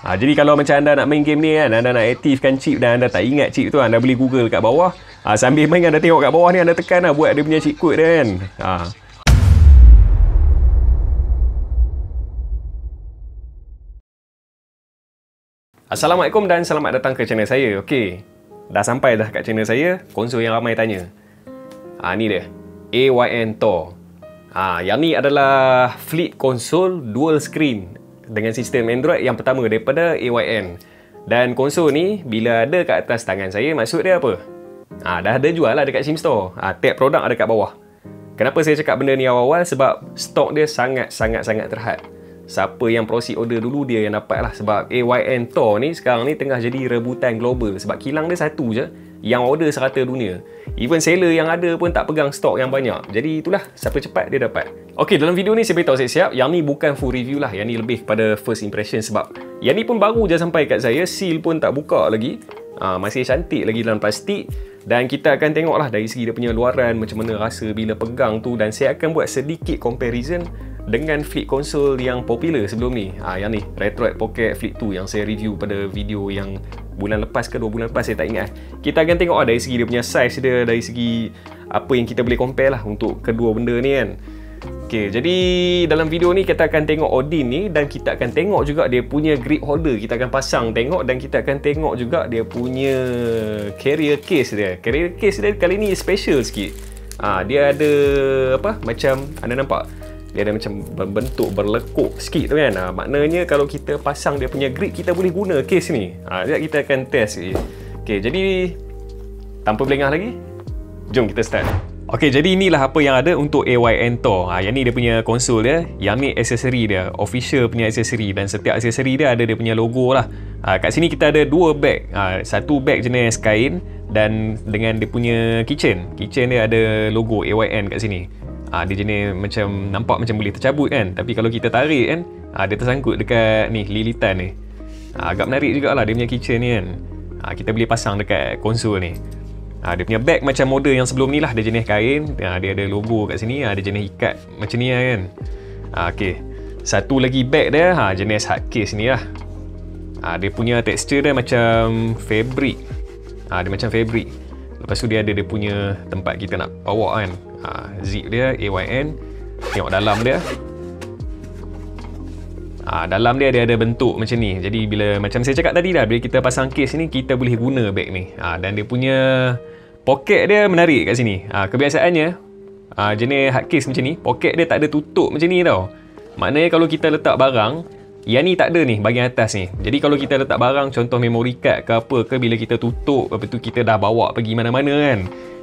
Jadi kalau macam anda nak main game ni kan, anda nak aktifkan chip dan anda tak ingat chip tu, anda boleh Google kat bawah. Sambil main anda tengok kat bawah ni, anda tekan buat dia punya chip code dia kan. Assalamualaikum dan selamat datang ke channel saya. Okey, dah sampai dah kat channel saya, konsol yang ramai tanya. Ni dia, AYN Thor. Yang ni adalah flip konsol dual screen dengan sistem Android yang pertama daripada AYN. Dan konsol ni bila ada kat atas tangan saya, maksud dia apa? Dah ada jual lah dekat SIM Store. Tag produk ada kat bawah. Kenapa saya cakap benda ni awal-awal? Sebab stok dia sangat terhad. Siapa yang proceed order dulu, dia yang dapat lah. Sebab AYN Thor ni sekarang ni tengah jadi rebutan global. Sebab kilang dia satu je yang order serata dunia. Even seller yang ada pun tak pegang stok yang banyak. Jadi itulah, siapa cepat dia dapat. Okey, dalam video ni saya beritahu siap-siap, yang ni bukan full review lah. Yang ni lebih kepada first impression. Sebab yang ni pun baru je sampai kat saya. Seal pun tak buka lagi. Masih cantik lagi dalam plastik. Dan kita akan tengok lah dari segi dia punya luaran, macam mana rasa bila pegang tu. Dan saya akan buat sedikit comparison dengan flip konsol yang popular sebelum ni. Yang ni, Retroid Pocket Flip 2 yang saya review pada video yang bulan lepas ke 2 bulan lepas, saya tak ingat. Kita akan tengok dari segi dia punya size dia, dari segi apa yang kita boleh compare lah untuk kedua benda ni kan. Okay, jadi dalam video ni kita akan tengok Odin ni, dan kita akan tengok juga dia punya grip holder. Kita akan pasang tengok, dan kita akan tengok juga dia punya carrier case dia. Carrier case dia kali ni special sikit. Dia ada apa, macam anda nampak, dia ada macam bentuk berlekuk sikit tu kan. Maknanya kalau kita pasang dia punya grip, kita boleh guna case ni. Sekejap kita akan test. Okay, jadi tanpa berlengah lagi, jom kita start. Okay, jadi inilah apa yang ada untuk AYN Thor. Yang ni dia punya konsol dia. Yang ni aksesori dia, official punya aksesori. Dan setiap aksesori dia ada dia punya logo lah. Kat sini kita ada dua bag. Satu bag jenis kain, dan dengan dia punya keychain. Keychain dia ada logo AYN kat sini. Dia jenis macam, nampak macam boleh tercabut kan. Tapi kalau kita tarik kan, dia tersangkut dekat ni, lilitan ni. Agak menarik jugalah dia punya keychain ni kan. Kita boleh pasang dekat konsol ni. Dia punya bag macam model yang sebelum ni lah. Dia jenis kain, dia ada logo kat sini. Dia jenis ikat macam ni lah kan. Okay, satu lagi bag dia, jenis hard case ni lah. Dia punya tekstur dia macam fabric. Dia macam fabric. Lepas tu dia ada dia punya tempat kita nak bawa kan. Zip dia AYN. Tengok dalam dia. Dalam dia ada bentuk macam ni. Jadi bila, macam saya cakap tadi dah, bila kita pasang case ni, kita boleh guna bag ni. Dan dia punya poket dia menarik kat sini. Kebiasaannya jenis hard case macam ni, poket dia tak ada tutup macam ni tau. Maknanya kalau kita letak barang, yang ni tak ada ni bahagian atas ni. Jadi kalau kita letak barang, contoh memory card ke apa ke, bila kita tutup, lepas tu kita dah bawa pergi mana-mana kan,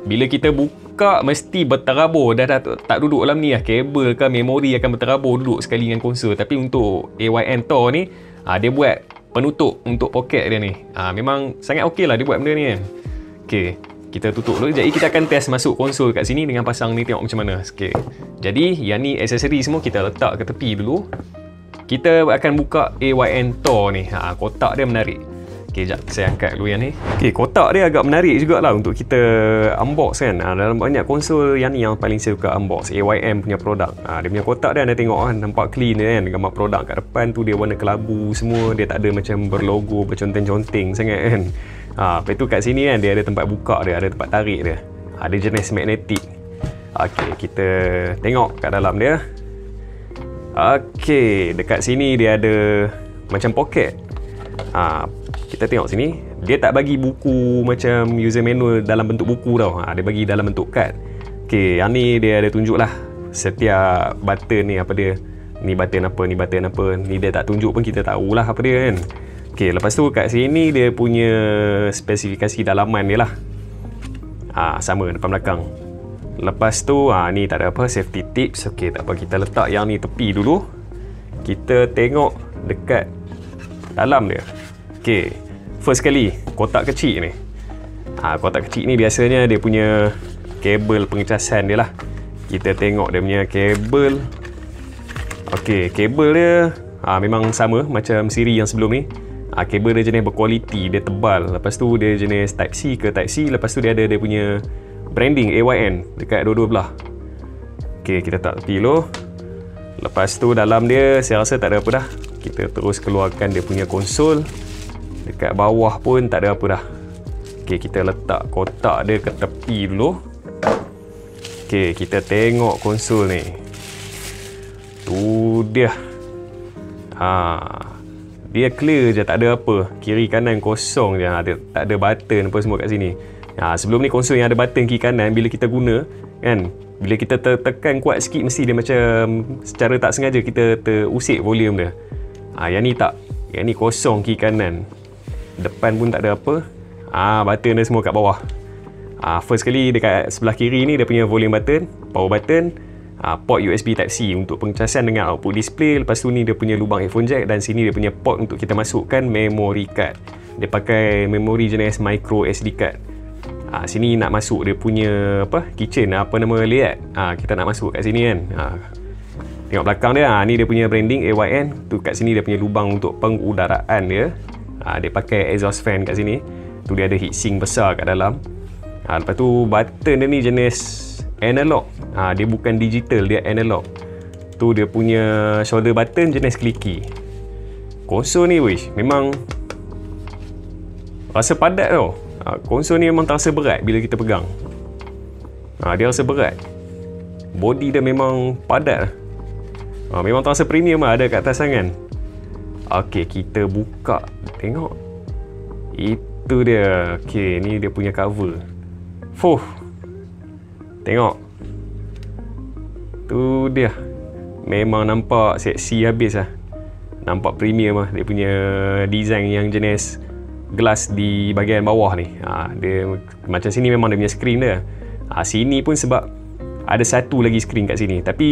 bila kita buka mesti berterabur. Dah tak duduk dalam ni lah, kabel ke memori akan berterabur duduk sekali dengan konsol. Tapi untuk AYN Thor ni, dia buat penutup untuk poket dia ni. Memang sangat okey lah dia buat benda ni kan. Okay, kita tutup dulu. Jadi kita akan test masuk konsol kat sini dengan pasang ni, tengok macam mana. Okay, jadi yang ni aksesori semua kita letak ke tepi dulu. Kita akan buka AYN Thor ni. Kotak dia menarik. Okay, sekejap saya angkat dulu yang ni. Okay, kotak dia agak menarik jugalah untuk kita unbox kan. Dalam banyak konsol, yang ni yang paling saya suka unbox, AYN punya produk. Dia punya kotak dia, anda tengok kan, nampak clean kan. Gambar produk kat depan tu dia warna kelabu semua. Dia tak ada macam berlogo, berconteng-conteng sangat kan. Lepas tu kat sini kan, dia ada tempat buka dia, ada tempat tarik dia. Ada jenis magnetik. Okay, kita tengok kat dalam dia. Okay, dekat sini dia ada macam poket. Kita tengok sini, dia tak bagi buku macam user manual dalam bentuk buku tau. Dia bagi dalam bentuk kad. Okay, yang ni dia ada tunjuk lah setiap button ni apa dia. Ni button apa, ni button apa. Ni dia tak tunjuk pun kita tahulah apa dia kan. Okay, lepas tu kat sini dia punya spesifikasi dalaman dia lah. Sama depan belakang. Lepas tu ni tak ada apa, safety tips. Okay, tak apa, kita letak yang ni tepi dulu. Kita tengok dekat dalam dia. Okay, first kali kotak kecil ni. Kotak kecil ni biasanya dia punya kabel pengecasan dia lah. Kita tengok dia punya kabel. Okay, kabel dia memang sama macam siri yang sebelum ni. Kabel dia jenis berkualiti, dia tebal. Lepas tu dia jenis Type C ke Type C. Lepas tu dia ada dia punya branding AYN dekat dua-dua belah. Okay, kita tak tepi dulu. Lepas tu dalam dia saya rasa tak ada apa dah. kita terus keluarkan dia punya konsol. Dekat bawah pun tak ada apa dah. Okey, kita letak kotak dia ke tepi dulu. Okey, kita tengok konsol ni. Tu dia. Dia clear je, tak ada apa. Kiri kanan kosong je. Tak ada button apa semua kat sini. Sebelum ni konsol yang ada button kiri kanan, bila kita guna kan, bila kita tekan kuat sikit, mesti dia macam secara tak sengaja kita terusik volume dia. Yang ni tak. Yang ni kosong kiri kanan. Depan pun tak ada apa. Button dia semua kat bawah. First kali dekat sebelah kiri ni dia punya volume button, power button, port USB Type-C untuk pengecasan dengan output display. Lepas tu ni dia punya lubang headphone jack, dan sini dia punya port untuk kita masukkan memory card. Dia pakai memori jenis micro SD card. Sini nak masuk dia punya kitchen, apa nama layout. Kita nak masuk kat sini kan. Tengok belakang dia, ni dia punya branding AYN. Tu kat sini dia punya lubang untuk pengudaraan dia. Dia pakai exhaust fan kat sini. Tu dia ada heatsink besar kat dalam. Lepas tu button dia ni jenis analog. Dia bukan digital, dia analog. Tu dia punya shoulder button jenis clicky. Konsol ni wish, memang rasa padat tau. Konsol ni memang terasa berat bila kita pegang. Dia rasa berat. Body dia memang padat. Memang terasa premium ada kat atas tangan. Okey, kita buka. Tengok. Itu dia. Okey, ni dia punya cover. Tengok. Tu dia. Memang nampak seksi habis lah. Nampak premium lah. Dia punya design yang jenis glass di bahagian bawah ni. Dia macam sini memang dia punya screen dia. Sini pun sebab ada satu lagi screen kat sini. Tapi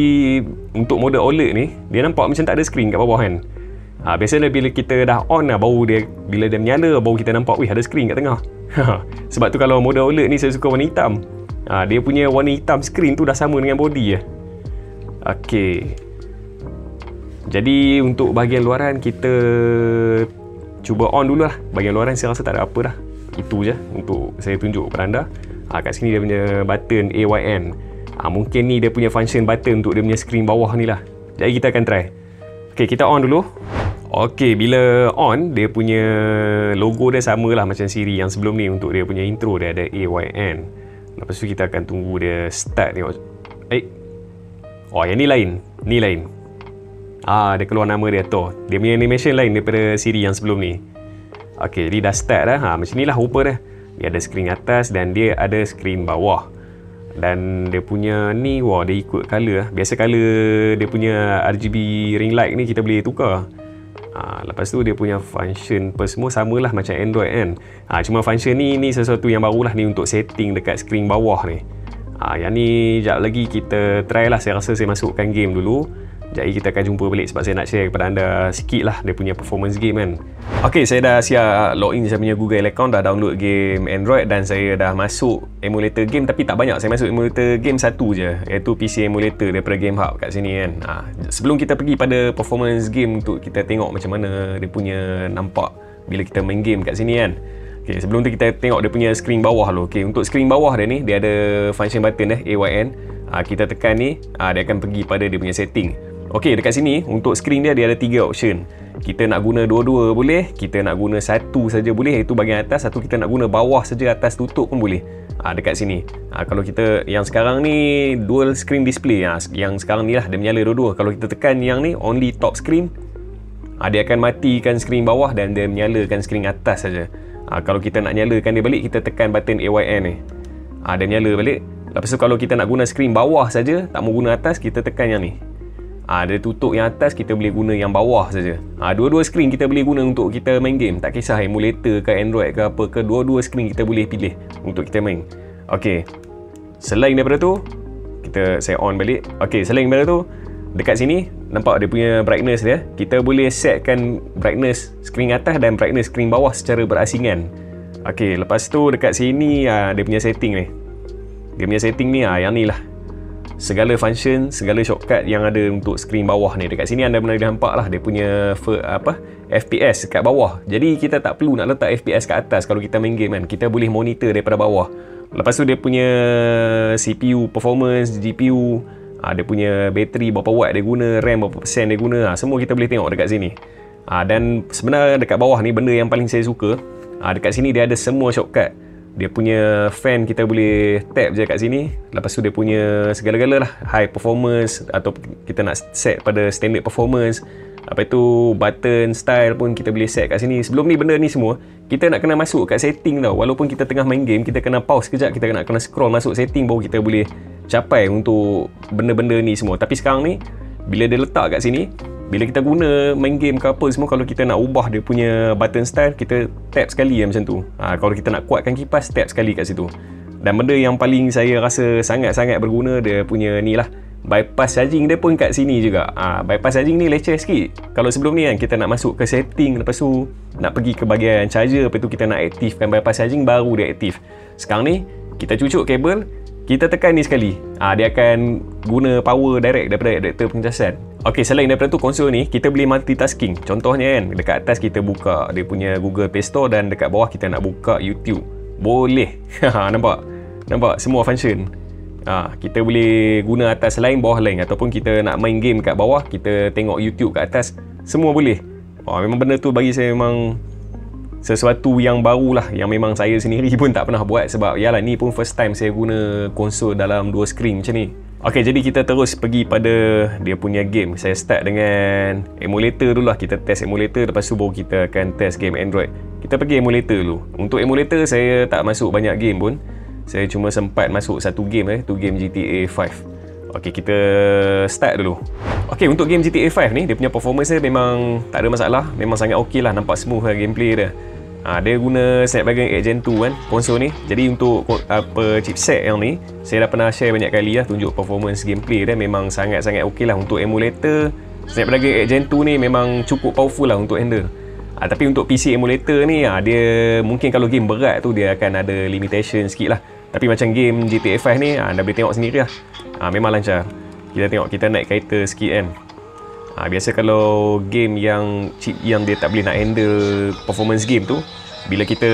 untuk model OLED ni, dia nampak macam tak ada screen kat bawah kan. Biasanya bila kita dah on lah, baru dia, bila dia menyala, baru kita nampak ada screen kat tengah. Sebab tu kalau model OLED ni saya suka warna hitam. Dia punya warna hitam screen tu dah sama dengan body je. Okey. Jadi untuk bahagian luaran kita cuba on dulu lah. Bahagian luaran saya rasa tak ada apa dah. Itu je untuk saya tunjuk kepada anda. Kat sini dia punya button AYN. Mungkin ni dia punya function button untuk dia punya screen bawah ni lah. Jadi kita akan try. Okey, kita on dulu. Okey, bila on, dia punya logo dia samalah macam Siri yang sebelum ni. Untuk dia punya intro dia ada AYN. Lepas tu kita akan tunggu dia start tengok. Yang ni lain. Ni lain. Dia keluar nama dia tu. Dia punya animation lain daripada Siri yang sebelum ni. Okey, dia dah start dah. Macam ni lah rupa dia. Dia ada screen atas dan dia ada screen bawah. Dan dia punya ni, dia ikut color. Biasa color dia punya RGB ring light ni kita boleh tukar. Lepas tu dia punya function apa semua samalah macam Android kan. Cuma function ni sesuatu yang barulah ni untuk setting dekat screen bawah ni. Yang ni sekejap lagi kita try lah. Saya rasa saya masukkan game dulu. Jadi kita akan jumpa balik sebab saya nak share kepada anda sikit lah dia punya performance game kan. Okey, saya dah siap login saya punya Google account, dah download game Android dan saya dah masuk emulator game, tapi tak banyak. Saya masuk emulator game satu je, iaitu PC emulator daripada Game Hub kat sini kan. Sebelum kita pergi pada performance game untuk kita tengok macam mana dia punya nampak bila kita main game kat sini kan. Okey, sebelum tu kita tengok dia punya screen bawah dulu. Okey, untuk screen bawah dia ni, dia ada function button AYN. Kita tekan ni, dia akan pergi pada dia punya setting. Okey, dekat sini untuk screen dia ada 3 option. Kita nak guna dua-dua boleh, kita nak guna satu saja boleh, iaitu bahagian atas. Satu kita nak guna bawah saja, atas tutup pun boleh. Dekat sini. Kalau kita yang sekarang ni dual screen display, yang sekarang ni lah dia menyala dua-dua. Kalau kita tekan yang ni only top screen, dia akan matikan screen bawah dan dia menyalakan screen atas saja. Kalau kita nak nyalakan dia balik, kita tekan button AYN ni. Dia menyala balik. Lepas tu kalau kita nak guna screen bawah saja, tak mau guna atas, kita tekan yang ni. Dia tutup yang atas, kita boleh guna yang bawah saja. Dua-dua screen kita boleh guna untuk kita main game. Tak kisah emulator ke Android ke apa ke, dua-dua screen kita boleh pilih untuk kita main. Okey. Selain daripada tu, saya on balik. Okey, selain daripada tu, dekat sini nampak dia punya brightness dia. Kita boleh setkan brightness screen atas dan brightness screen bawah secara berasingan. Okey, lepas tu dekat sini dia punya setting ni. Dia punya setting ni yang ni lah. Segala function, segala shortcut yang ada untuk screen bawah ni. Dekat sini anda boleh nampak lah dia punya FPS kat bawah. Jadi kita tak perlu nak letak FPS kat atas kalau kita main game kan. Kita boleh monitor daripada bawah. Lepas tu dia punya CPU performance, GPU, dia punya bateri berapa watt dia guna, RAM berapa persen dia guna, semua kita boleh tengok dekat sini. Dan sebenarnya dekat bawah ni benda yang paling saya suka. Dekat sini dia ada semua shortcut. Dia punya fan kita boleh tap je kat sini. Lepas tu dia punya segala-gala lah, high performance atau kita nak set pada standard performance. Lepas tu button style pun kita boleh set kat sini. Sebelum ni benda ni semua kita nak kena masuk kat setting tau. Walaupun kita tengah main game, kita kena pause kejap, kita nak kena scroll masuk setting baru kita boleh capai untuk benda-benda ni semua. Tapi sekarang ni bila dia letak kat sini, bila kita guna main game ke apa semua, kalau kita nak ubah dia punya button style, kita tap sekali macam tu. Kalau kita nak kuatkan kipas, tap sekali kat situ. Dan benda yang paling saya rasa sangat-sangat berguna, dia punya ni lah, bypass charging dia pun kat sini juga. Bypass charging ni leceh sikit. Kalau sebelum ni kan kita nak masuk ke setting, lepas tu nak pergi ke bahagian charger, lepas tu kita nak aktifkan bypass charging baru dia aktif. Sekarang ni kita cucuk kabel, kita tekan ni sekali, dia akan guna power direct daripada adapter pencasan. Ok, selain daripada tu, konsol ni kita boleh multitasking. Contohnya kan, dekat atas kita buka dia punya Google Play Store dan dekat bawah kita nak buka YouTube. Boleh. Nampak semua function. Kita boleh guna atas lain, bawah lain. Ataupun kita nak main game kat bawah, kita tengok YouTube kat atas, semua boleh. Memang benda tu bagi saya memang sesuatu yang baru lah, yang memang saya sendiri pun tak pernah buat. Sebab yalah, ni pun first time saya guna konsol dalam dua screen macam ni. Ok, jadi kita terus pergi pada dia punya game. Saya start dengan emulator dulu lah. Kita test emulator, lepas tu baru kita akan test game Android. Kita pergi emulator dulu. Untuk emulator saya tak masuk banyak game pun. Saya cuma sempat masuk satu game tu game GTA 5. Ok, kita start dulu. Ok, untuk game GTA 5 ni, dia punya performance dia memang tak ada masalah. Memang sangat ok lah, nampak smooth lah gameplay dia. Dia guna Snapdragon 8 Gen 2 kan konsol ni. Jadi untuk chipset yang ni, saya dah pernah share banyak kali lah, tunjuk performance gameplay dia memang sangat-sangat ok lah. Untuk emulator Snapdragon 8 Gen 2 ni memang cukup powerful lah untuk handle. Tapi untuk PC emulator ni, dia mungkin kalau game berat tu dia akan ada limitation sikit lah. Tapi macam game GTA 5 ni, anda boleh tengok sendiri lah, memang lancar. Kita tengok, kita naik kereta sikit kan. Biasa kalau game yang chip yang dia tak boleh nak handle performance game tu, bila kita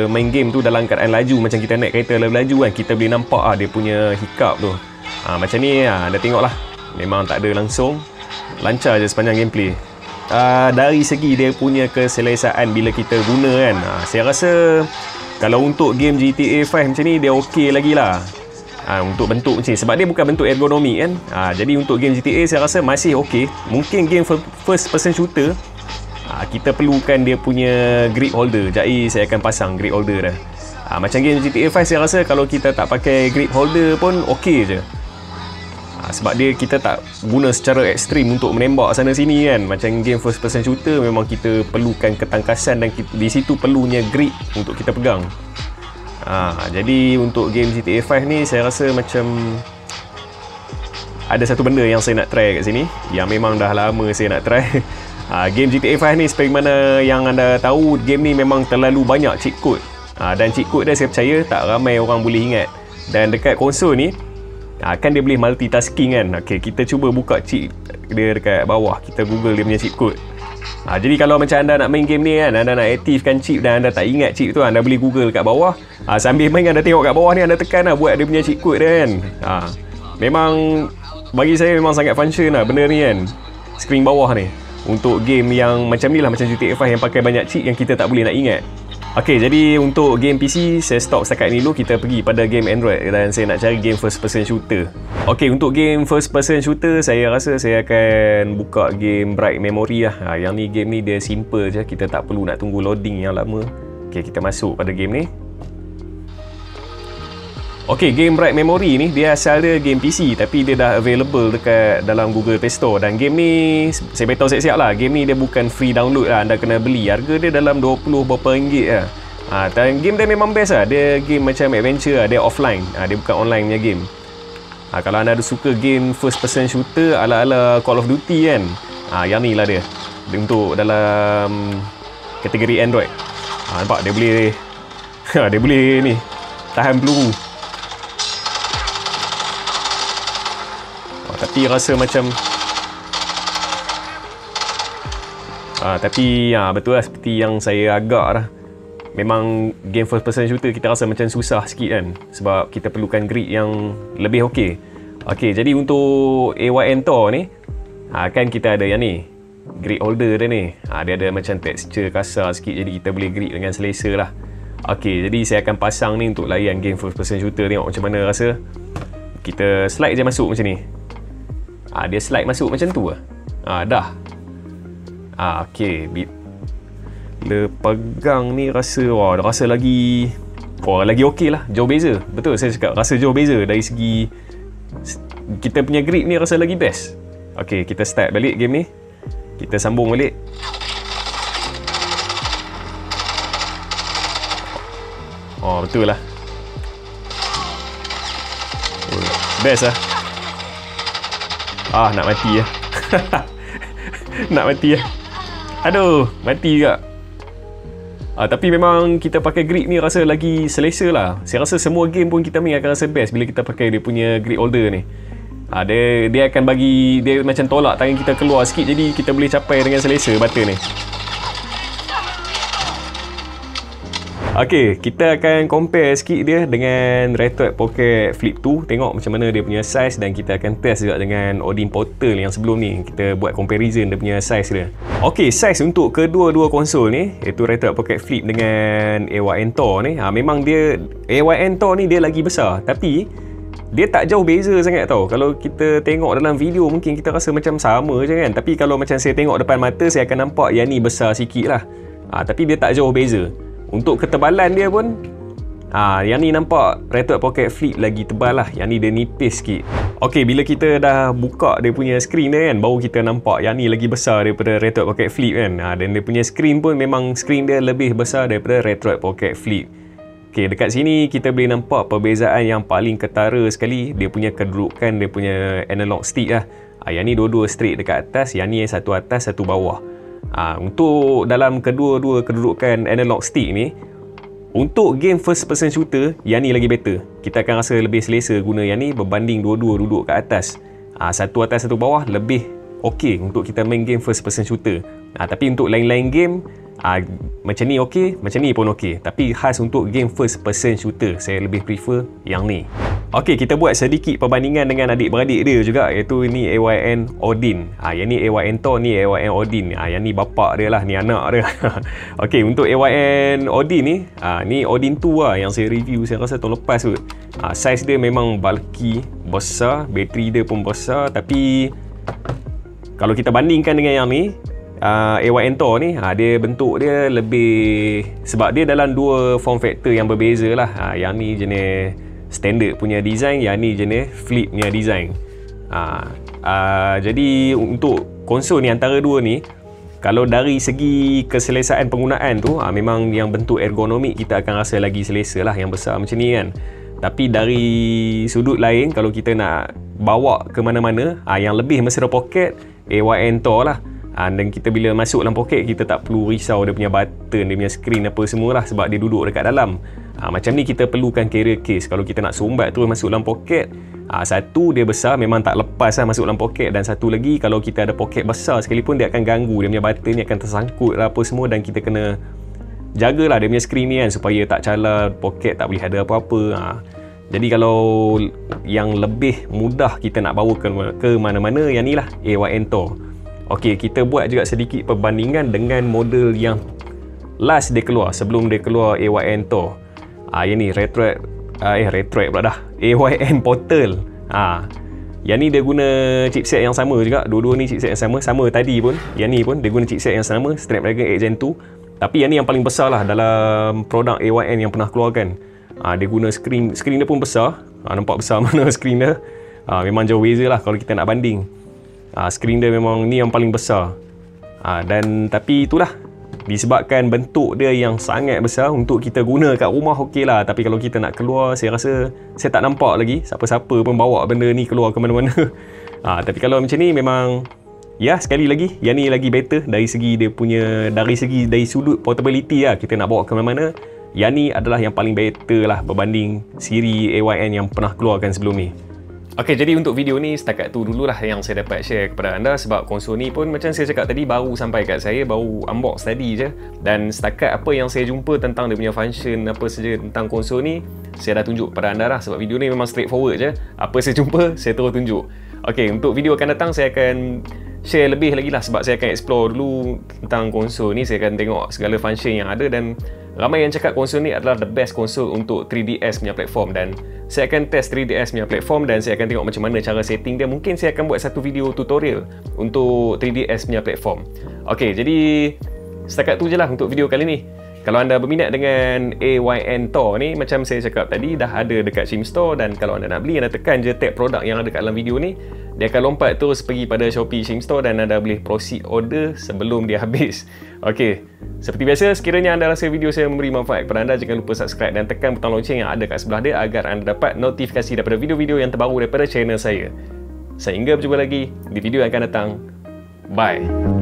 main game tu dalam keadaan laju, macam kita naik kereta laju kan, kita boleh nampak dia punya hiccup tu. Macam ni anda tengok lah, memang tak ada langsung, lancar je sepanjang gameplay. Dari segi dia punya keselesaan bila kita guna kan, saya rasa kalau untuk game GTA 5 macam ni dia ok lagi lah. Untuk bentuk macam ni, sebab dia bukan bentuk ergonomik kan. Jadi untuk game GTA saya rasa masih ok. Mungkin game first person shooter, kita perlukan dia punya grip holder. Jadi saya akan pasang grip holder dah. Macam game GTA 5 saya rasa kalau kita tak pakai grip holder pun ok je. Sebab dia kita tak guna secara ekstrim untuk menembak sana sini kan. Macam game first person shooter memang kita perlukan ketangkasan dan di situ perlunya grip untuk kita pegang. Jadi untuk game GTA 5 ni saya rasa macam ada satu benda yang saya nak try kat sini, yang memang dah lama saya nak try. Game GTA 5 ni seperti mana yang anda tahu, game ni memang terlalu banyak cheat code. Dan cheat code dia saya percaya tak ramai orang boleh ingat. Dan dekat konsol ni kan dia boleh multitasking kan. Okay, kita cuba buka cheat dia dekat bawah, kita google dia punya cheat code. Jadi kalau macam anda nak main game ni kan, anda nak aktifkan chip dan anda tak ingat chip tu, anda boleh google kat bawah. Sambil main anda tengok kat bawah ni, anda tekan lah buat dia punya cheat code dia kan. Memang bagi saya memang sangat function lah benda ni kan, screen bawah ni. Untuk game yang macam ni lah, macam GTA 5 yang pakai banyak cheat yang kita tak boleh nak ingat. Ok, jadi untuk game PC saya stop setakat ni dulu. Kita pergi pada game Android dan saya nak cari game first person shooter. Ok, untuk game first person shooter saya rasa saya akan buka game Bright Memory lah. Yang ni game ni dia simple je, kita tak perlu nak tunggu loading yang lama. Ok, kita masuk pada game ni. Ok, game Bright Memory ni dia asal dia game PC, tapi dia dah available dekat dalam Google Play Store. Dan game ni saya beritahu siap-siap lah, game ni dia bukan free download lah, anda kena beli. Harga dia dalam 20 berapa ringgit lah. Dan game dia memang best lah, dia game macam adventure lah, dia offline, dia bukan online punya game. Kalau anda ada suka game first person shooter ala-ala Call of Duty kan, yang ni lah dia untuk dalam kategori Android. Nampak dia boleh dia boleh ni tahan peluru. Tapi rasa macam tapi betul lah, seperti yang saya agak lah, memang game first person shooter kita rasa macam susah sikit kan, sebab kita perlukan grip yang lebih ok. Ok, jadi untuk AYN Tor ni kan kita ada yang ni, grip holder dia ni. Dia ada macam tekstur kasar sikit, jadi kita boleh grip dengan selesa lah. Okey, jadi saya akan pasang ni untuk layan game first person shooter. Tengok macam mana rasa. Kita slide je masuk macam ni. Dia slide masuk macam tu lah. Dah. Okey, bila pegang ni rasa, rasa lagi okey lah. Jauh beza. Betul saya cakap, rasa jauh beza dari segi kita punya grip ni rasa lagi best. Okey, kita start balik game ni. Kita sambung balik. Betul lah. Best lah. Nak mati lah. Nak mati lah. Aduh, mati juga. Tapi memang kita pakai grip ni rasa lagi selesa lah. Saya rasa semua game pun kita main akan rasa best bila kita pakai dia punya grip holder ni. Dia akan bagi, dia macam tolak tangan kita keluar sikit, jadi kita boleh capai dengan selesa button ni. Okey, kita akan compare sikit dia dengan Retroid Pocket Flip 2. Tengok macam mana dia punya size, dan kita akan test juga dengan Odin Portal yang sebelum ni. Kita buat comparison dia punya size dia. Okey, size untuk kedua-dua konsol ni, iaitu Retroid Pocket Flip dengan AYN Thor ni, memang dia AYN Thor ni dia lagi besar, tapi dia tak jauh beza sangat tau. Kalau kita tengok dalam video mungkin kita rasa macam sama je kan, tapi kalau macam saya tengok depan mata, saya akan nampak yang ni besar sikit lah. Tapi dia tak jauh beza. Untuk ketebalan dia pun, yang ni nampak Retroid Pocket Flip lagi tebal lah. Yang ni dia nipis sikit. Okey, bila kita dah buka dia punya screen dia kan, baru kita nampak yang ni lagi besar daripada Retroid Pocket Flip kan. Dan dia punya screen pun memang screen dia lebih besar daripada Retroid Pocket Flip. Okey, dekat sini kita boleh nampak perbezaan yang paling ketara sekali. Dia punya kedudukan, dia punya analog stick lah. Yang ni dua-dua straight dekat atas, yang ni satu atas, satu bawah. Untuk dalam kedua-dua kedudukan analog stick ni, untuk game first person shooter, yang ni lagi better. Kita akan rasa lebih selesa guna yang ni berbanding dua-dua duduk kat atas. Satu atas satu bawah lebih okey untuk kita main game first person shooter. Tapi untuk lain-lain game, macam ni okey, macam ni pun okey. Tapi khas untuk game first person shooter, saya lebih prefer yang ni. Okey, kita buat sedikit perbandingan dengan adik-beradik dia juga, iaitu ini AYN Odin. Yang ni AYN Thor, ni AYN Odin. Yang ni bapak dia lah, ni anak dia. Okey, untuk AYN Odin ni, ni Odin 2 lah yang saya review, saya rasa tahun lepas tu. Size dia memang bulky, besar, bateri dia pun besar, tapi kalau kita bandingkan dengan yang ni, AYN Thor ni, dia bentuk dia lebih, sebab dia dalam dua form factor yang berbeza lah. Yang ni jenis standard punya design, yang ni jenis flip punya design. Jadi untuk konsol ni, antara dua ni, kalau dari segi keselesaan penggunaan tu, memang yang bentuk ergonomik kita akan rasa lagi selesa lah yang besar macam ni kan. Tapi dari sudut lain, kalau kita nak bawa ke mana-mana, yang lebih mesra pocket, AYN Thor lah. Dan kita bila masuk dalam poket, kita tak perlu risau dia punya button, dia punya screen apa semua lah, sebab dia duduk dekat dalam. Macam ni kita perlukan carrier case. Kalau kita nak sumbat terus masuk dalam poket, satu dia besar, memang tak lepas lah masuk dalam poket. Dan satu lagi, kalau kita ada poket besar sekalipun, dia akan ganggu, dia punya button ni akan tersangkut lah apa semua. Dan kita kena jagalah dia punya screen ni kan, supaya tak calar, poket tak boleh ada apa-apa. Jadi kalau yang lebih mudah kita nak bawa ke mana-mana, yang ni lah AYN Thor. Okey, kita buat juga sedikit perbandingan dengan model yang last dia keluar, sebelum dia keluar AYN Thor. Yang ni Retroid pula dah, AYN Portal. Yang ni dia guna chipset yang sama juga. Dua-dua ni chipset yang sama tadi pun. Yang ni pun dia guna chipset yang sama, Snapdragon 8 Gen 2. Tapi yang ni yang paling besar lah dalam produk AYN yang pernah keluarkan. Dia guna screen dia pun besar. Nampak besar mana screen dia. Memang jauh beza lah kalau kita nak banding. Screen dia memang ni yang paling besar. Tapi itulah, disebabkan bentuk dia yang sangat besar, untuk kita guna kat rumah okey lah. Tapi kalau kita nak keluar, saya rasa saya tak nampak lagi siapa-siapa pun bawa benda ni keluar ke mana-mana. Tapi kalau macam ni memang, ya sekali lagi, yang ni lagi better dari segi dia punya, dari sudut portability lah. Kita nak bawa ke mana-mana, yang ni adalah yang paling better lah berbanding siri AYN yang pernah keluarkan sebelum ni. Okey, jadi untuk video ni setakat tu dululah yang saya dapat share kepada anda, sebab konsol ni pun macam saya cakap tadi, baru sampai kat saya, baru unbox tadi je. Dan setakat apa yang saya jumpa tentang dia punya function, apa saja tentang konsol ni, saya dah tunjuk kepada anda lah. Sebab video ni memang straightforward je, apa saya jumpa, saya terus tunjuk. Okey, untuk video akan datang, saya akan share lebih lagi lah, sebab saya akan explore dulu tentang konsol ni. Saya akan tengok segala function yang ada, dan ramai yang cakap konsol ni adalah the best konsol untuk 3DS punya platform, dan saya akan test 3DS punya platform dan saya akan tengok macam mana cara setting dia. Mungkin saya akan buat satu video tutorial untuk 3DS punya platform. Ok, jadi setakat tu je lah untuk video kali ni. Kalau anda berminat dengan AYN Tor ni, macam saya cakap tadi, dah ada dekat Steam Store, dan kalau anda nak beli, anda tekan je tab produk yang ada kat dalam video ni. Dia akan lompat terus pergi pada Shopee Steam Store dan anda boleh proceed order sebelum dia habis. Ok, seperti biasa, sekiranya anda rasa video saya memberi manfaat kepada anda, jangan lupa subscribe dan tekan butang lonceng yang ada kat sebelah dia agar anda dapat notifikasi daripada video-video yang terbaru daripada channel saya. Sehingga berjumpa lagi di video yang akan datang. Bye.